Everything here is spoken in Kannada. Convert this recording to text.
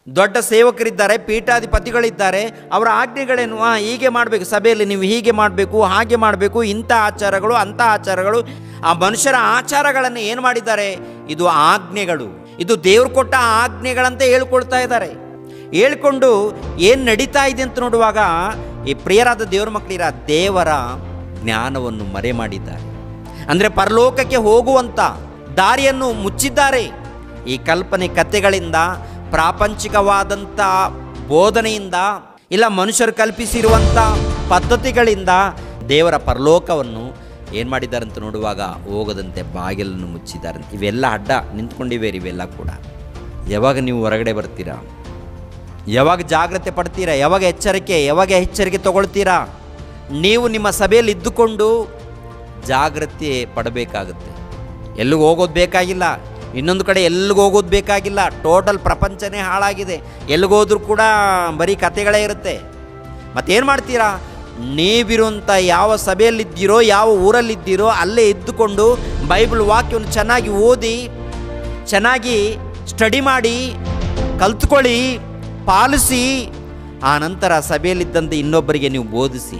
ದೊಡ್ಡ ಸೇವಕರಿದ್ದಾರೆ, ಪೀಠಾಧಿಪತಿಗಳಿದ್ದಾರೆ. ಅವರ ಆಜ್ಞೆಗಳೇನು? ಹೀಗೆ ಮಾಡಬೇಕು, ಸಭೆಯಲ್ಲಿ ನೀವು ಹೀಗೆ ಮಾಡಬೇಕು, ಹಾಗೆ ಮಾಡಬೇಕು, ಇಂಥ ಆಚಾರಗಳು, ಅಂಥ ಆಚಾರಗಳು. ಆ ಮನುಷ್ಯರ ಆಚಾರಗಳನ್ನು ಏನು ಮಾಡಿದ್ದಾರೆ? ಇದು ಆಜ್ಞೆಗಳು, ಇದು ದೇವರು ಕೊಟ್ಟ ಆಜ್ಞೆಗಳಂತೆ ಹೇಳ್ಕೊಳ್ತಾ ಇದ್ದಾರೆ. ಹೇಳ್ಕೊಂಡು ಏನು ನಡೀತಾ ಇದೆ ಅಂತ ನೋಡುವಾಗ, ಈ ಪ್ರಿಯರಾದ ದೇವರ ಮಕ್ಕಳಿರ ದೇವರ ಜ್ಞಾನವನ್ನು ಮರೆ ಮಾಡಿದ್ದಾರೆ. ಅಂದರೆ ಪರಲೋಕಕ್ಕೆ ಹೋಗುವಂಥ ದಾರಿಯನ್ನು ಮುಚ್ಚಿದ್ದಾರೆ. ಈ ಕಲ್ಪನೆ ಕಥೆಗಳಿಂದ, ಪ್ರಾಪಂಚಿಕವಾದಂಥ ಬೋಧನೆಯಿಂದ, ಇಲ್ಲ ಮನುಷ್ಯರು ಕಲ್ಪಿಸಿರುವಂಥ ಪದ್ಧತಿಗಳಿಂದ ದೇವರ ಪರಲೋಕವನ್ನು ಏನು ಮಾಡಿದ್ದಾರೆ ಅಂತ ನೋಡುವಾಗ ಹೋಗದಂತೆ ಬಾಗಿಲನ್ನು ಮುಚ್ಚಿದ್ದಾರೆ. ಇವೆಲ್ಲ ಅಡ್ಡ ನಿಂತ್ಕೊಂಡಿವೆ. ಇವೆಲ್ಲ ಕೂಡ ಯಾವಾಗ ನೀವು ಹೊರಗಡೆ ಬರ್ತೀರಾ? ಯಾವಾಗ ಜಾಗ್ರತೆ ಪಡ್ತೀರಾ? ಯಾವಾಗ ಎಚ್ಚರಿಕೆ ತಗೊಳ್ತೀರಾ? ನೀವು ನಿಮ್ಮ ಸಭೆಯಲ್ಲಿ ಇದ್ದುಕೊಂಡು ಜಾಗ್ರತೆ ಪಡಬೇಕಾಗುತ್ತೆ. ಎಲ್ಲಿಗೆ ಹೋಗೋದು ಬೇಕಾಗಿಲ್ಲ, ಇನ್ನೊಂದು ಕಡೆ ಎಲ್ಲಿಗೆ ಹೋಗೋದು ಬೇಕಾಗಿಲ್ಲ. ಟೋಟಲ್ ಪ್ರಪಂಚನೇ ಹಾಳಾಗಿದೆ. ಎಲ್ಲಿಗೋದ್ರೂ ಕೂಡ ಬರೀ ಕತೆಗಳೇ ಇರುತ್ತೆ. ಮತ್ತೇನು ಮಾಡ್ತೀರಾ? ನೀವಿರುವಂಥ ಯಾವ ಸಭೆಯಲ್ಲಿದ್ದೀರೋ, ಯಾವ ಊರಲ್ಲಿದ್ದೀರೋ ಅಲ್ಲೇ ಇದ್ದುಕೊಂಡು ಬೈಬಲ್ ವಾಕ್ಯವನ್ನು ಚೆನ್ನಾಗಿ ಓದಿ, ಚೆನ್ನಾಗಿ ಸ್ಟಡಿ ಮಾಡಿ, ಕಲ್ತ್ಕೊಳ್ಳಿ, ಪಾಲಿಸಿ. ಆ ನಂತರ ಸಭೆಯಲ್ಲಿದ್ದಂತೆ ಇನ್ನೊಬ್ಬರಿಗೆ ನೀವು ಬೋಧಿಸಿ.